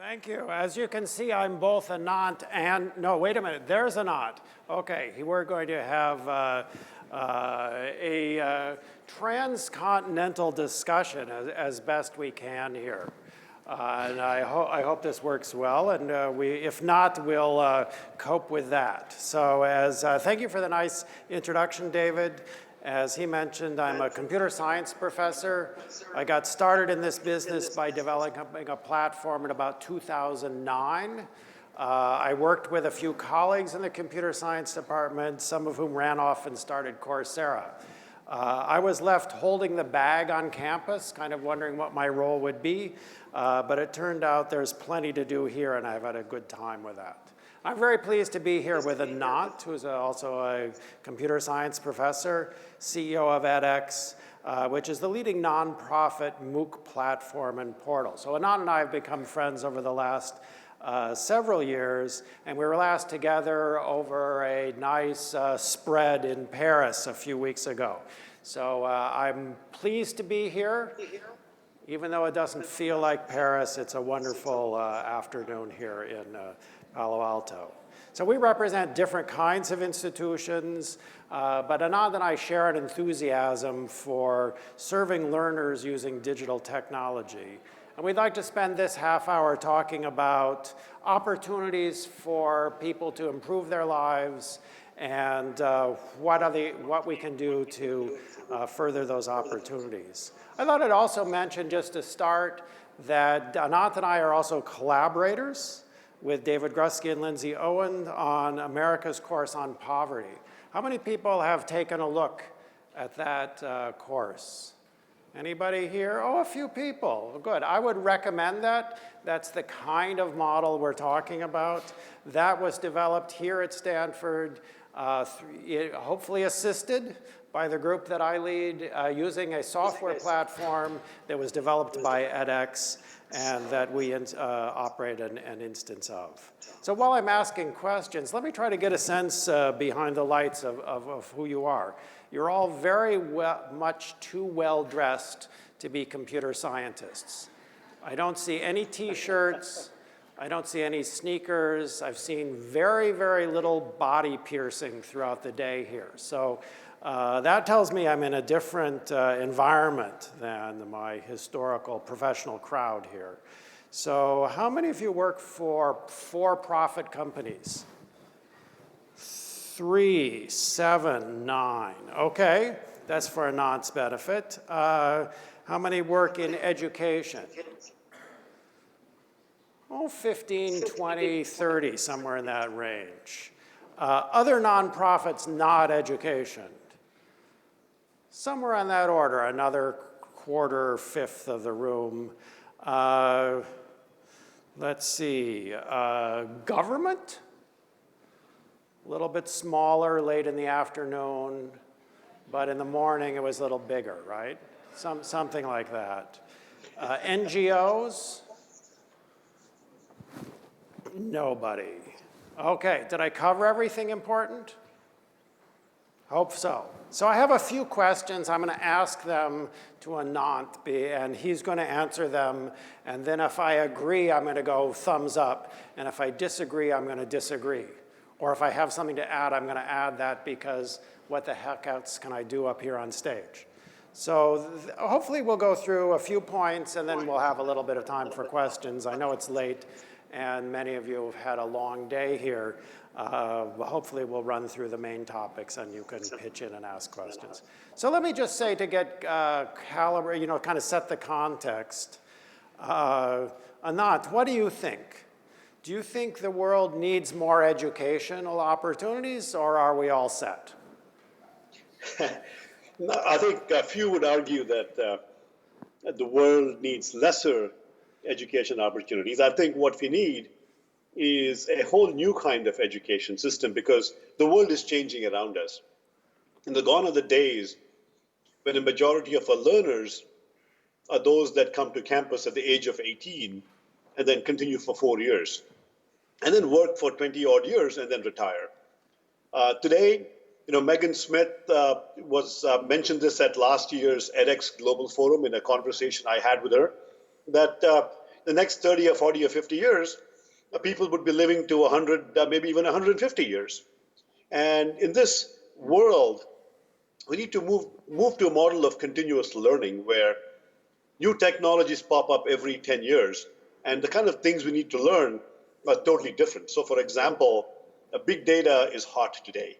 Thank you. As you can see, I'm both Anant and, no, wait a minute, there's Anant. Okay, we're going to have a transcontinental discussion as best we can here. And I hope this works well, and if not, we'll cope with that. So thank you for the nice introduction, David. As he mentioned, I'm a computer science professor. I got started in this business by developing a platform in about 2009. I worked with a few colleagues in the computer science department, some of whom ran off and started Coursera. I was left holding the bag on campus, kind of wondering what my role would be, but it turned out there's plenty to do here, and I've had a good time with that. I'm very pleased to be here with Anant, who's also a computer science professor, CEO of edX, which is the leading nonprofit MOOC platform and portal. So Anant and I have become friends over the last several years, and we were last together over a nice spread in Paris a few weeks ago. So I'm pleased to be here. Even though it doesn't feel like Paris, it's a wonderful afternoon here in Palo Alto. So we represent different kinds of institutions, but Anand and I share an enthusiasm for serving learners using digital technology. And we'd like to spend this half hour talking about opportunities for people to improve their lives and what we can do to further those opportunities. I thought I'd also mention, just to start, that Anant and I are also collaborators with David Grusky and Lindsay Owen on America's course on poverty. How many people have taken a look at that course? Anybody here? Oh, a few people. Good. I would recommend that. That's the kind of model we're talking about. That was developed here at Stanford, hopefully assisted by the group that I lead, using a software platform that was developed by edX and that we operate an instance of. So while I'm asking questions, let me try to get a sense behind the lights of who you are. You're all very much too well dressed to be computer scientists. I don't see any t-shirts. I don't see any sneakers. I've seen very, very little body piercing throughout the day here. So that tells me I'm in a different environment than my historical professional crowd here. So how many of you work for-profit companies? 3, 7, 9. Okay, that's for Anant's benefit. How many work in education? Oh, 15, 20, 30, somewhere in that range. Other nonprofits, not education. Somewhere on that order, another quarter, fifth of the room. Let's see, government? A little bit smaller late in the afternoon, but in the morning it was a little bigger, right? Something like that. NGOs? Nobody. Okay, did I cover everything important? Hope so. So I have a few questions. I'm going to ask them to Anant, and he's going to answer them. And then if I agree, I'm going to go thumbs up. And if I disagree, I'm going to disagree. Or if I have something to add, I'm going to add that, because what the heck else can I do up here on stage? So hopefully we'll go through a few points, and then we'll have a little bit of time for questions. I know it's late, and many of you have had a long day here. Hopefully we'll run through the main topics and you can pitch in and ask questions. So let me just say, to get calibrated, kind of set the context. Anant, what do you think? Do you think the world needs more educational opportunities, or are we all set? No, I think a few would argue that the world needs lesser education opportunities. I think what we need is a whole new kind of education system, because the world is changing around us. And gone are the days when a majority of our learners are those that come to campus at the age of 18 and then continue for 4 years, and then work for 20 odd years and then retire. Today, Megan Smith mentioned this at last year's edX Global Forum in a conversation I had with her, that the next 30 or 40 or 50 years, people would be living to 100, maybe even 150 years. And in this world, we need to move to a model of continuous learning where new technologies pop up every 10 years, and the kind of things we need to learn are totally different. So, for example, big data is hot today.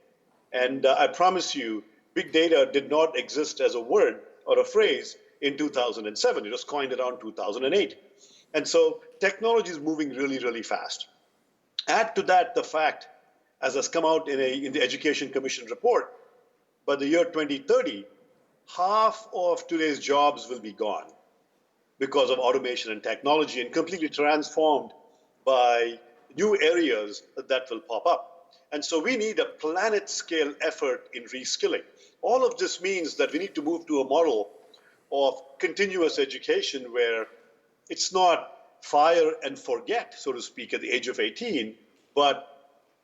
And I promise you, big data did not exist as a word or a phrase in 2007. It was coined around 2008. And so technology is moving really, really fast. Add to that the fact, as has come out in the Education Commission report, by the year 2030, half of today's jobs will be gone because of automation and technology and completely transformed by new areas that will pop up. And so we need a planet scale effort in reskilling. All of this means that we need to move to a model of continuous education where it's not fire and forget, so to speak, at the age of 18, but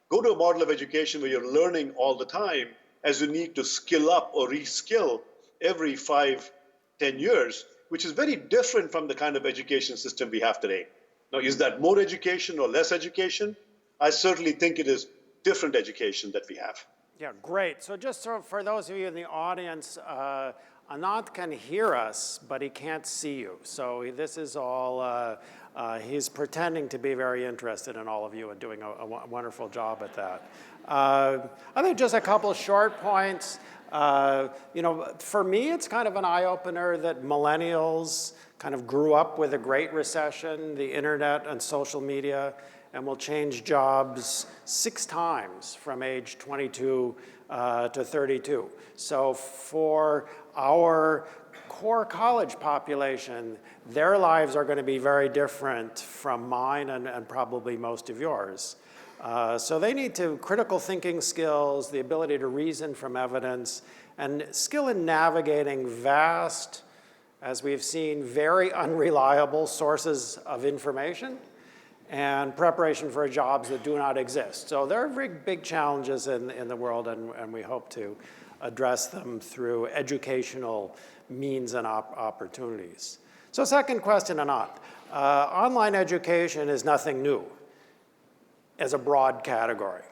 go to a model of education where you're learning all the time as you need to skill up or reskill every 5, 10 years, which is very different from the kind of education system we have today. Now, is that more education or less education? I certainly think it is different education that we have. Yeah, great. So just for those of you in the audience, Anant can hear us, but he can't see you. So this is all, he's pretending to be very interested in all of you and doing a wonderful job at that. I think just a couple of short points. For me, it's kind of an eye-opener that millennials kind of grew up with a Great Recession, the internet and social media, and will change jobs 6 times from age 22 to 32. So for our core college population, their lives are going to be very different from mine and probably most of yours. So they need critical thinking skills, the ability to reason from evidence, and skill in navigating vast, as we've seen, very unreliable sources of information, and preparation for jobs that do not exist. So there are big challenges in the world, and we hope to address them through educational means and opportunities. So second question, Anant. Online education is nothing new as a broad category.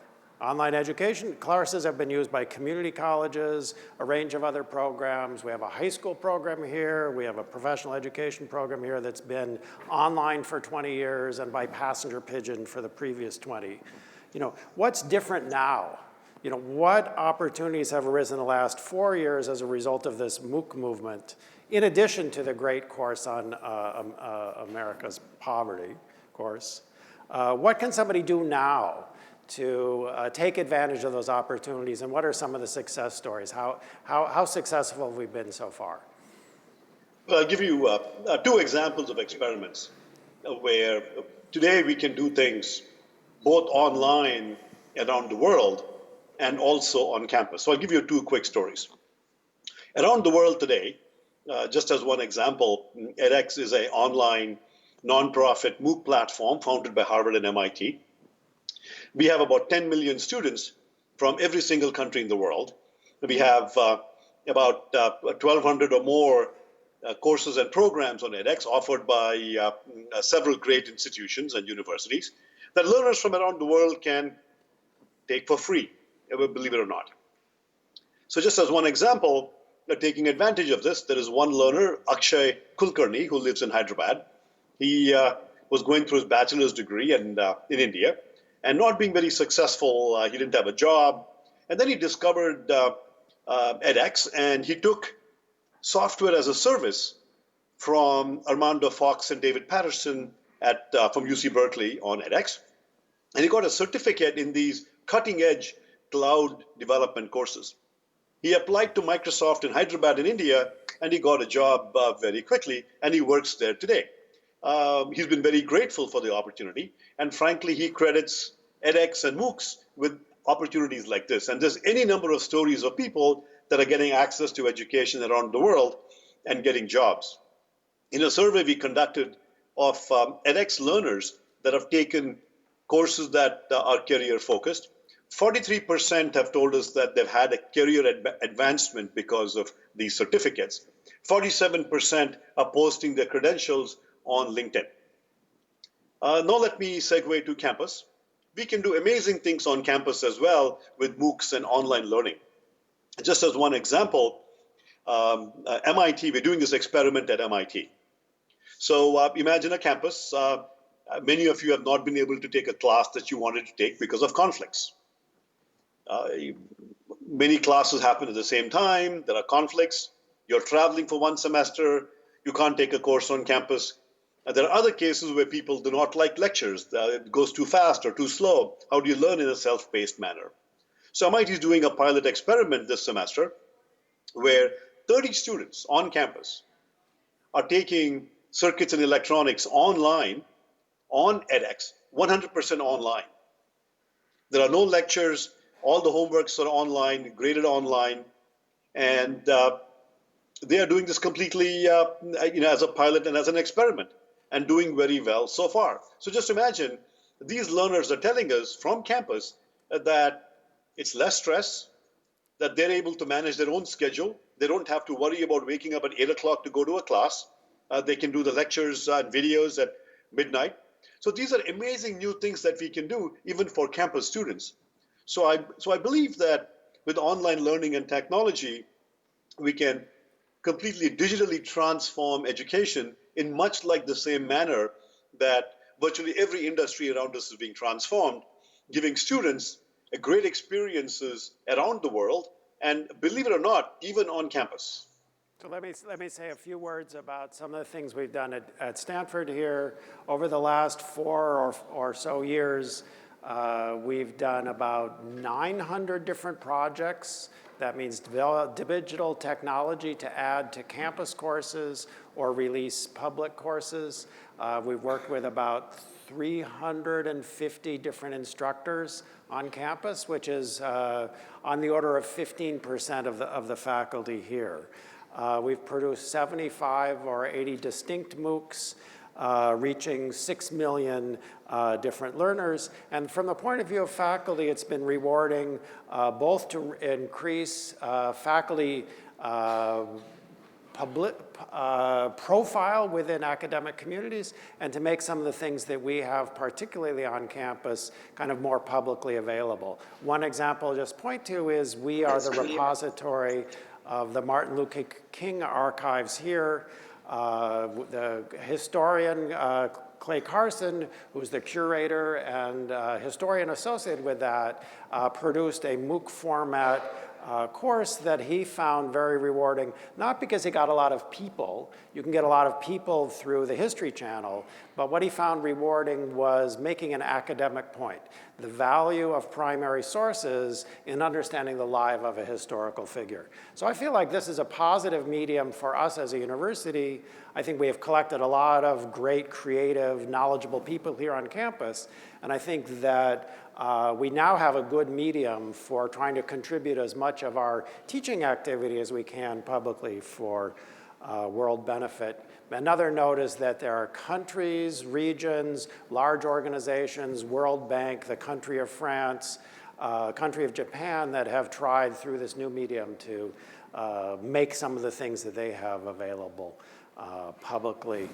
Online education courses have been used by community colleges, a range of other programs. We have a high school program here. We have a professional education program here that's been online for 20 years and by passenger pigeon for the previous 20. What's different now? What opportunities have arisen in the last 4 years as a result of this MOOC movement, in addition to the great course on America's poverty course? What can somebody do now to take advantage of those opportunities, and what are some of the success stories? How successful have we been so far? Well, I'll give you 2 examples of experiments where today we can do things both online around the world and also on campus. So I'll give you 2 quick stories. Around the world today, just as one example, edX is an online nonprofit MOOC platform founded by Harvard and MIT. We have about 10 million students from every single country in the world. We have about 1,200 or more courses and programs on edX offered by several great institutions and universities that learners from around the world can take for free, believe it or not. So just as one example, taking advantage of this, there is one learner, Akshay Kulkarni, who lives in Hyderabad. He was going through his bachelor's degree in India, and not being very successful. He didn't have a job. And then he discovered edX, and he took software as a service from Armando Fox and David Patterson from UC Berkeley on edX. And he got a certificate in these cutting-edge cloud development courses. He applied to Microsoft in Hyderabad in India, and he got a job very quickly, and he works there today. He's been very grateful for the opportunity, and frankly, he credits edX and MOOCs with opportunities like this. And there's any number of stories of people that are getting access to education around the world and getting jobs. In a survey we conducted of edX learners that have taken courses that are career focused, 43% have told us that they've had a career advancement because of these certificates. 47% are posting their credentials on LinkedIn. Now let me segue to campus. We can do amazing things on campus as well with MOOCs and online learning. Just as one example, MIT, we're doing this experiment at MIT. So imagine a campus. Many of you have not been able to take a class that you wanted to take because of conflicts. Many classes happen at the same time. There are conflicts. You're traveling for one semester. You can't take a course on campus. There are other cases where people do not like lectures. It goes too fast or too slow. How do you learn in a self-paced manner? So MIT is doing a pilot experiment this semester where 30 students on campus are taking circuits and electronics online on edX, 100% online. There are no lectures. All the homeworks are online, graded online, and they are doing this completely as a pilot and as an experiment, and doing very well so far. So just imagine these learners are telling us from campus that it's less stress, that they're able to manage their own schedule. They don't have to worry about waking up at 8 o'clock to go to a class. They can do the lectures and videos at midnight. So these are amazing new things that we can do even for campus students. So I believe that with online learning and technology, we can completely digitally transform education in much like the same manner that virtually every industry around us is being transformed, giving students great experiences around the world, and believe it or not, even on campus. So let me say a few words about some of the things we've done at Stanford here. Over the last 4 or so years, we've done about 900 different projects. That means digital technology to add to campus courses or release public courses. We've worked with about 350 different instructors on campus, which is on the order of 15% of the faculty here. We've produced 75 or 80 distinct MOOCs, reaching 6 million different learners. And from the point of view of faculty, it's been rewarding both to increase faculty profile within academic communities and to make some of the things that we have, particularly on campus, kind of more publicly available. One example I'll just point to is we are the repository of the Martin Luther King archives here. The historian Clay Carson, who's the curator and historian associated with that, produced a MOOC format course that he found very rewarding, not because he got a lot of people. You can get a lot of people through the History Channel, but what he found rewarding was making an academic point, the value of primary sources in understanding the life of a historical figure. So I feel like this is a positive medium for us as a university. I think we have collected a lot of great, creative, knowledgeable people here on campus, and I think that we now have a good medium for trying to contribute as much of our teaching activity as we can publicly for world benefit. Another note is that there are countries, regions, large organizations, World Bank, the country of France, country of Japan that have tried through this new medium to make some of the things that they have available publicly.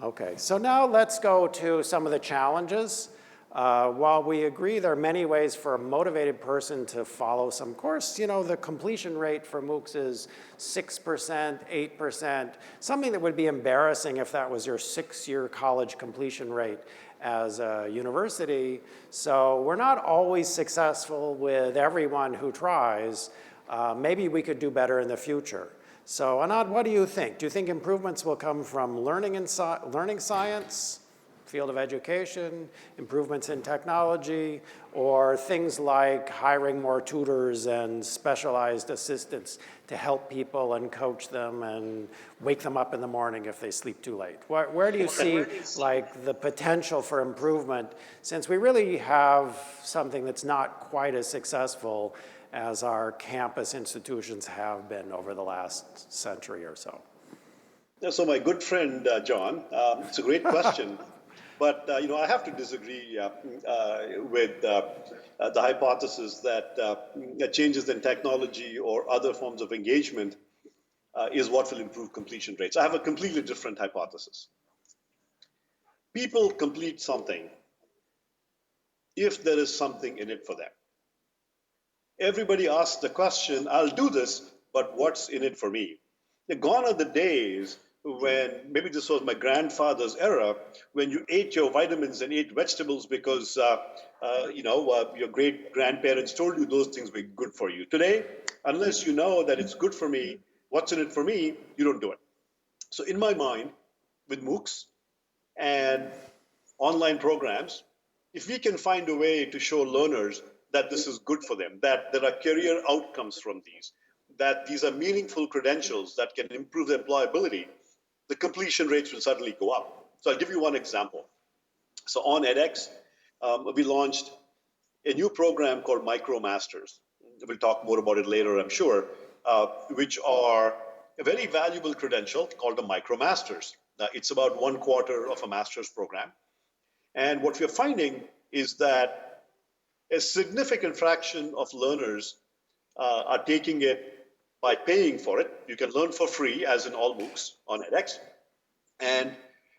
Okay, so now let's go to some of the challenges. While we agree there are many ways for a motivated person to follow some course, the completion rate for MOOCs is 6%, 8%, something that would be embarrassing if that was your 6-year college completion rate as a university. So we're not always successful with everyone who tries. Maybe we could do better in the future. So Anant, what do you think? Do you think improvements will come from learning science, field of education, improvements in technology, or things like hiring more tutors and specialized assistants to help people and coach them and wake them up in the morning if they sleep too late? Where do you see like the potential for improvement, since we really have something that's not quite as successful as our campus institutions have been over the last century or so? So my good friend, John, it's a great question. But I have to disagree with the hypothesis that changes in technology or other forms of engagement is what will improve completion rates. I have a completely different hypothesis. People complete something if there is something in it for them. Everybody asks the question, I'll do this, but what's in it for me? Gone are the days when, maybe this was my grandfather's era, when you ate your vitamins and ate vegetables because your great grandparents told you those things were good for you. Today, unless you know that it's good for me, what's in it for me, you don't do it. So in my mind, with MOOCs and online programs, if we can find a way to show learners that this is good for them, that there are career outcomes from these, that these are meaningful credentials that can improve their employability, the completion rates will suddenly go up. So I'll give you one example. So on edX, we launched a new program called MicroMasters. We'll talk more about it later, I'm sure, which are a very valuable credential called the MicroMasters. It's about 1/4 of a master's program. And what we're finding is that a significant fraction of learners are taking it by paying for it. You can learn for free, as in all MOOCs on edX. And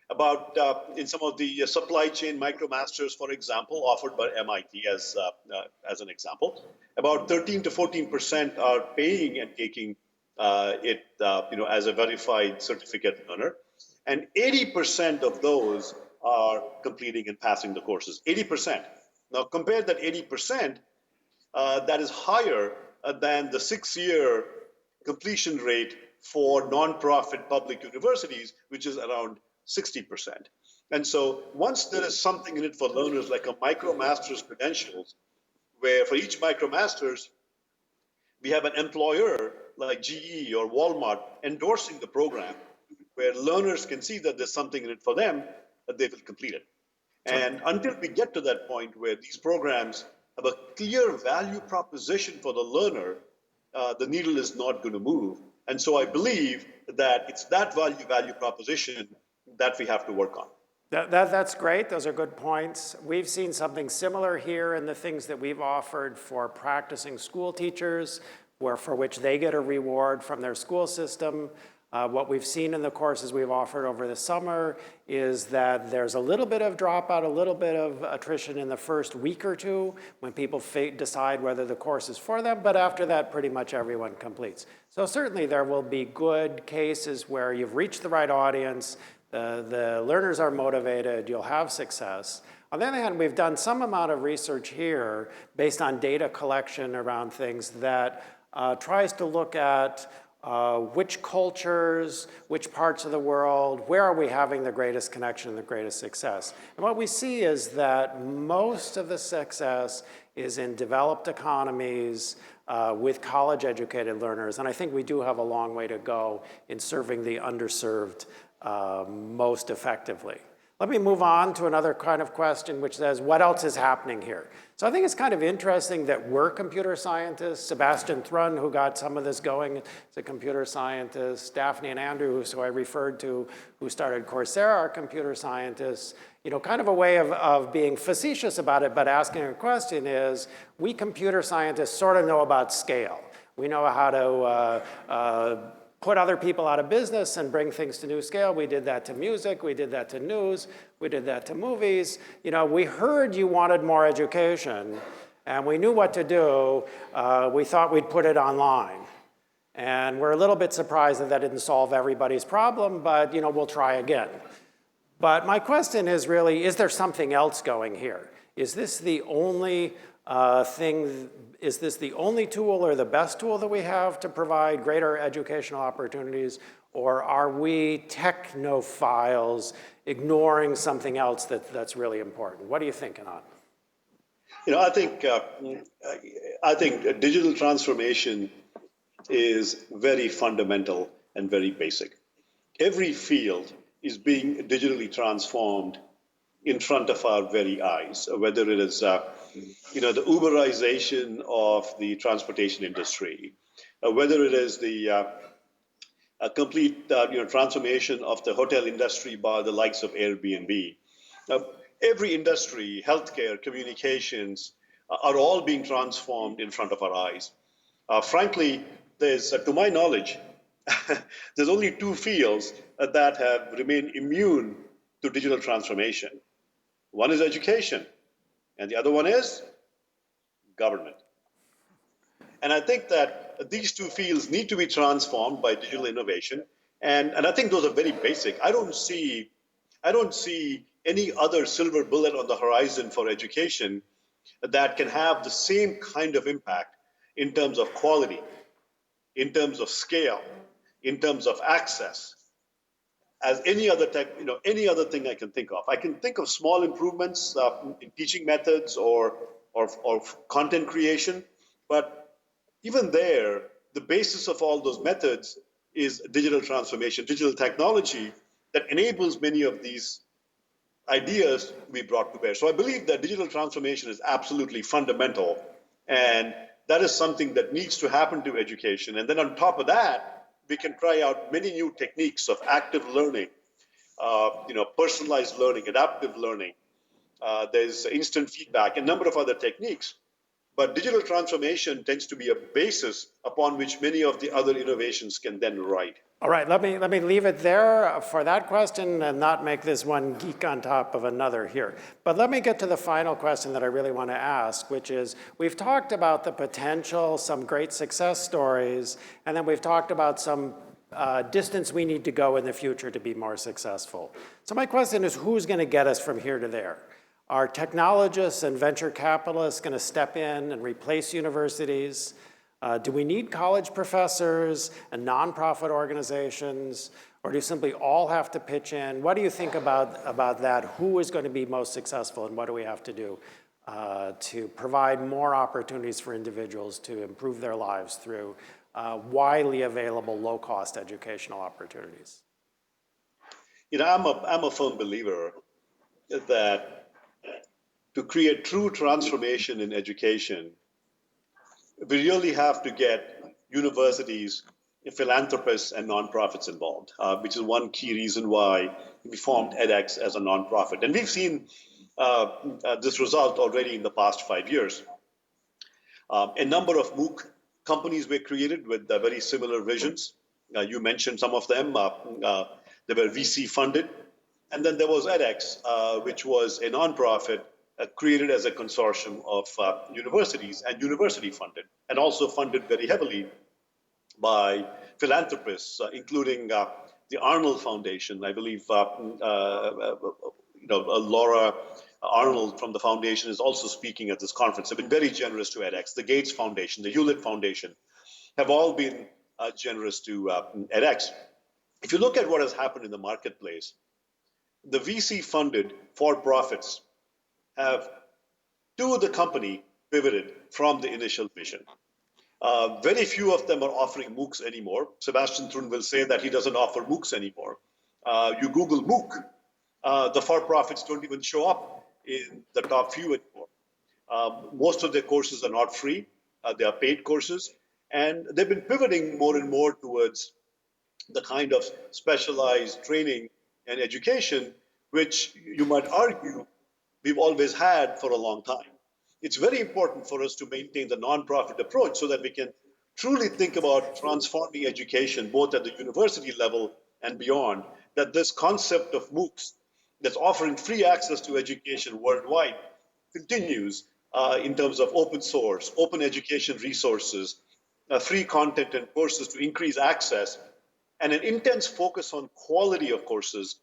about in some of the supply chain MicroMasters, for example, offered by MIT as an example, about 13 to 14% are paying and taking it as a verified certificate learner, and 80% of those are completing and passing the courses. 80%. Now compare that 80%. That is higher than the 6-year completion rate for nonprofit public universities, which is around 60%. And so once there is something in it for learners, like a MicroMasters credentials, where for each MicroMasters, we have an employer like GE or Walmart endorsing the program, where learners can see that there's something in it for them, that they will complete it. And until we get to that point where these programs have a clear value proposition for the learner, the needle is not going to move. And so I believe that it's that value proposition that we have to work on. That's great. Those are good points. We've seen something similar here in the things that we've offered for practicing school teachers, for which they get a reward from their school system. What we've seen in the courses we've offered over the summer is that there's a little bit of dropout, a little bit of attrition in the first week or two when people decide whether the course is for them, but after that, pretty much everyone completes. So certainly there will be good cases where you've reached the right audience, the learners are motivated, you'll have success. On the other hand, we've done some amount of research here based on data collection around things that tries to look at which cultures, which parts of the world, where are we having the greatest connection, the greatest success. And what we see is that most of the success is in developed economies with college-educated learners. And I think we do have a long way to go in serving the underserved most effectively. Let me move on to another kind of question, which says, what else is happening here? So I think it's kind of interesting that we're computer scientists. Sebastian Thrun, who got some of this going, is a computer scientist. Daphne and Andrew, who I referred to, who started Coursera, are computer scientists. You know, kind of a way of being facetious about it, but asking a question is, we computer scientists sort of know about scale. We know how to put other people out of business and bring things to new scale. We did that to music, we did that to news, we did that to movies. You know, we heard you wanted more education, and we knew what to do. We thought we'd put it online. And we're a little bit surprised that that didn't solve everybody's problem, but you know, we'll try again. But my question is really, is there something else going here? Is this the only is this the only tool or the best tool that we have to provide greater educational opportunities, or are we technophiles ignoring something else that's really important? What do you think, Anant? You know, I think digital transformation is very fundamental and very basic. Every field is being digitally transformed in front of our very eyes, whether it is the Uberization of the transportation industry, whether it is the complete transformation of the hotel industry by the likes of Airbnb. Every industry, healthcare, communications, are all being transformed in front of our eyes. Frankly, there's, to my knowledge, there's only two fields that have remained immune to digital transformation. One is education, and the other one is government. And I think that these two fields need to be transformed by digital innovation. And I think those are very basic. I don't see any other silver bullet on the horizon for education that can have the same kind of impact in terms of quality, in terms of scale, in terms of access, as any other any other thing I can think of. I can think of small improvements in teaching methods or content creation, but even there, the basis of all those methods is digital transformation, digital technology that enables many of these ideas to be brought to bear. So I believe that digital transformation is absolutely fundamental, and that is something that needs to happen to education. And then on top of that, we can try out many new techniques of active learning, personalized learning, adaptive learning. There's instant feedback, a number of other techniques. But digital transformation tends to be a basis upon which many of the other innovations can then ride. All right, let me leave it there for that question and not make this one geek on top of another here. But let me get to the final question that I really want to ask, which is, we've talked about the potential, some great success stories, and then we've talked about some distance we need to go in the future to be more successful. So my question is, who's going to get us from here to there? Are technologists and venture capitalists going to step in and replace universities? Do we need college professors and nonprofit organizations, or do simply all have to pitch in? What do you think about that? Who is going to be most successful, and what do we have to do to provide more opportunities for individuals to improve their lives through widely available, low-cost educational opportunities? I'm a firm believer that to create true transformation in education, we really have to get universities, philanthropists, and nonprofits involved, which is one key reason why we formed edX as a nonprofit. And we've seen this result already in the past 5 years. A number of MOOC companies were created with very similar visions. You mentioned some of them. They were VC funded. And then there was edX, which was a nonprofit created as a consortium of universities and university funded, and also funded very heavily by philanthropists, including the Arnold Foundation. I believe Laura Arnold from the foundation is also speaking at this conference. They've been very generous to edX. The Gates Foundation, the Hewlett Foundation have all been generous to edX. If you look at what has happened in the marketplace, the VC funded for-profits have, to the company, pivoted from the initial vision. Very few of them are offering MOOCs anymore. Sebastian Thrun will say that he doesn't offer MOOCs anymore. You Google MOOC, the for-profits don't even show up in the top few anymore. Most of their courses are not free. They are paid courses. And they've been pivoting more and more towards the kind of specialized training and education, which you might argue we've always had for a long time. It's very important for us to maintain the nonprofit approach so that we can truly think about transforming education, both at the university level and beyond, that this concept of MOOCs that's offering free access to education worldwide continues in terms of open source, open education resources, free content and courses to increase access, and an intense focus on quality of courses,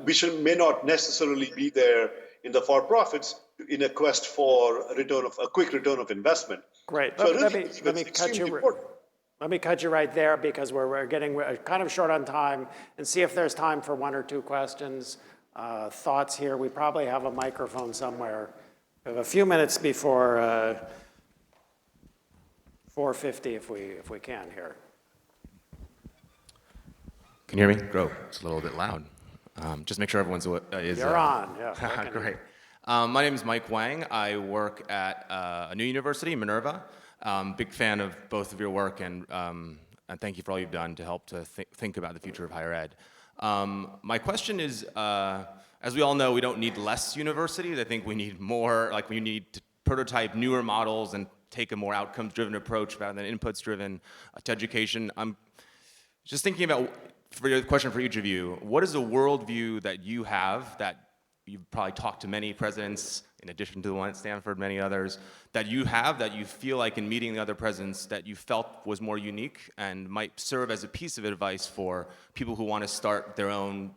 which may not necessarily be there in the for-profits in a quest for a quick return of investment. Great. So Let me cut you. Let me cut you right there because we're getting kind of short on time, and see if there's time for one or two questions, thoughts here. We probably have a microphone somewhere. We have a few minutes before 4:50 if we can here. Can you hear me? Grow. It's a little bit loud. Just make sure everyone's is. You're on. Yeah. Great. My name is Mike Wang. I work at a new university, Minerva. Big fan of both of your work, and thank you for all you've done to help to think about the future of higher ed. My question is, as we all know, we don't need less universities. I think we need more. Like, we need to prototype newer models and take a more outcomes-driven approach rather than inputs-driven to education. I'm just thinking about for your question for each of you, what is the worldview that you have that you've probably talked to many presidents, in addition to the one at Stanford, many others, that you have that you feel like in meeting the other presidents that you felt was more unique and might serve as a piece of advice for people who want to start their own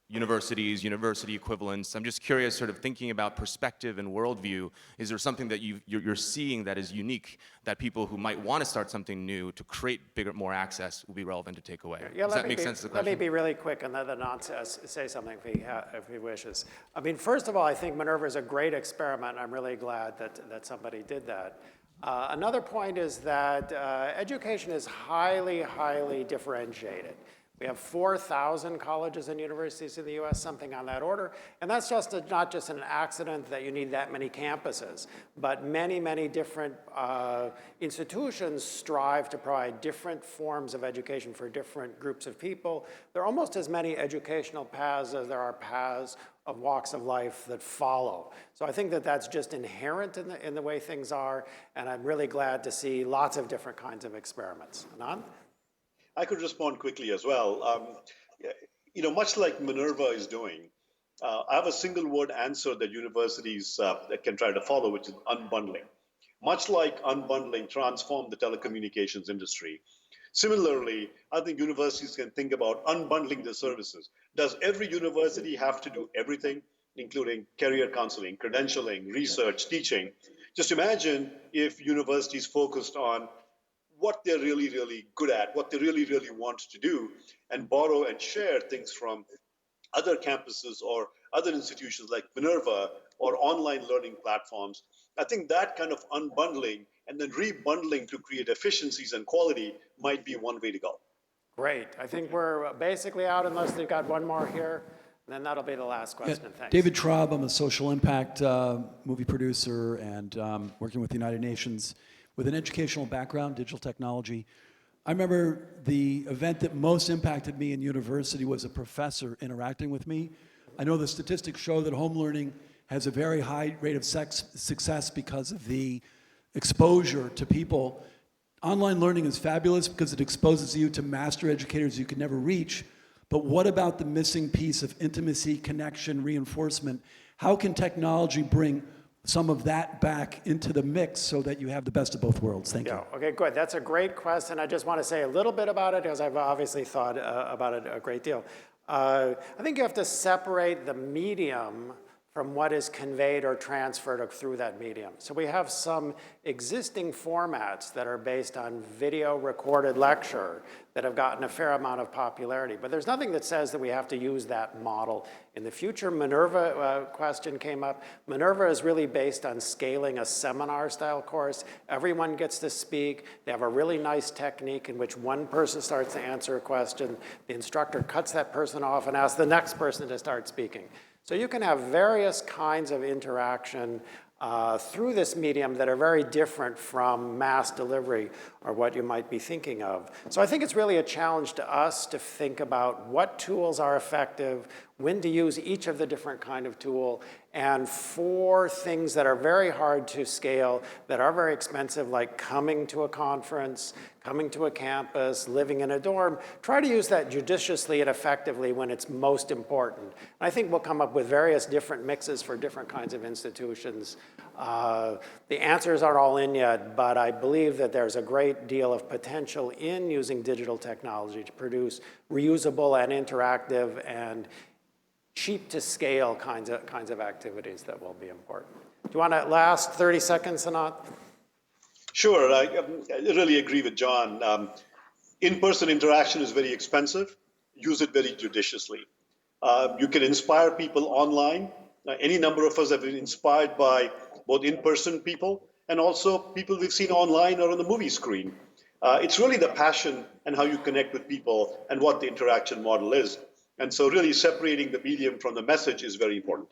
universities, university equivalents? I'm just curious, sort of thinking about perspective and worldview, is there something that you're seeing that is unique that people who might want to start something new to create more access will be relevant to take away? Yeah, Does that make sense to the question? Let me be really quick and then Anant say something if he wishes. I mean, first of all, I think Minerva is a great experiment. I'm really glad that somebody did that. Another point is that education is highly, highly differentiated. We have 4,000 colleges and universities in the US, something on that order. And that's just not just an accident that you need that many campuses, but many, many different institutions strive to provide different forms of education for different groups of people. There are almost as many educational paths as there are paths of walks of life that follow. So I think that that's just inherent in the way things are, and I'm really glad to see lots of different kinds of experiments. Anant? I could respond quickly as well. Much like Minerva is doing, I have a single word answer that universities can try to follow, which is unbundling. Much like unbundling transformed the telecommunications industry, similarly, I think universities can think about unbundling their services. Does every university have to do everything, including career counseling, credentialing, research, teaching? Just imagine if universities focused on what they're really, really good at, what they really, really want to do, and borrow and share things from other campuses or other institutions like Minerva or online learning platforms. I think that kind of unbundling and then rebundling to create efficiencies and quality might be one way to go. Great. I think we're basically out unless they've got one more here. And then that'll be the last question. Yeah, Thanks. David Traub, I'm a social impact movie producer and working with the United Nations with an educational background, digital technology. I remember the event that most impacted me in university was a professor interacting with me. I know the statistics show that home learning has a very high rate of success because of the exposure to people. Online learning is fabulous because it exposes you to master educators you could never reach. But what about the missing piece of intimacy, connection, reinforcement? How can technology bring some of that back into the mix so that you have the best of both worlds? Thank you. Okay, good. That's a great question. I just want to say a little bit about it because I've obviously thought about it a great deal. I think you have to separate the medium from what is conveyed or transferred through that medium. So we have some existing formats that are based on video recorded lecture that have gotten a fair amount of popularity, but there's nothing that says that we have to use that model in the future. Minerva question came up. Minerva is really based on scaling a seminar style course. Everyone gets to speak. They have a really nice technique in which one person starts to answer a question. The instructor cuts that person off and asks the next person to start speaking. So you can have various kinds of interaction through this medium that are very different from mass delivery or what you might be thinking of. So I think it's really a challenge to us to think about what tools are effective, when to use each of the different kind of tool, and for things that are very hard to scale, that are very expensive, like coming to a conference, coming to a campus, living in a dorm, try to use that judiciously and effectively when it's most important. And I think we'll come up with various different mixes for different kinds of institutions. The answers aren't all in yet, but I believe that there's a great deal of potential in using digital technology to produce reusable and interactive and cheap to scale kinds of activities that will be important. Do you want to last 30 seconds, Anant? Sure, I really agree with John. In-person interaction is very expensive. Use it very judiciously. You can inspire people online. Any number of us have been inspired by both in-person people and also people we've seen online or on the movie screen. It's really the passion and how you connect with people and what the interaction model is. And so really separating the medium from the message is very important.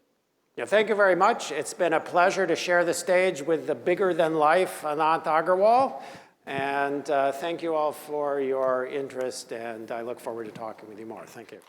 Yeah, thank you very much. It's been a pleasure to share the stage with the bigger-than-life Anant Agarwal. And thank you all for your interest, and I look forward to talking with you more. Thank you.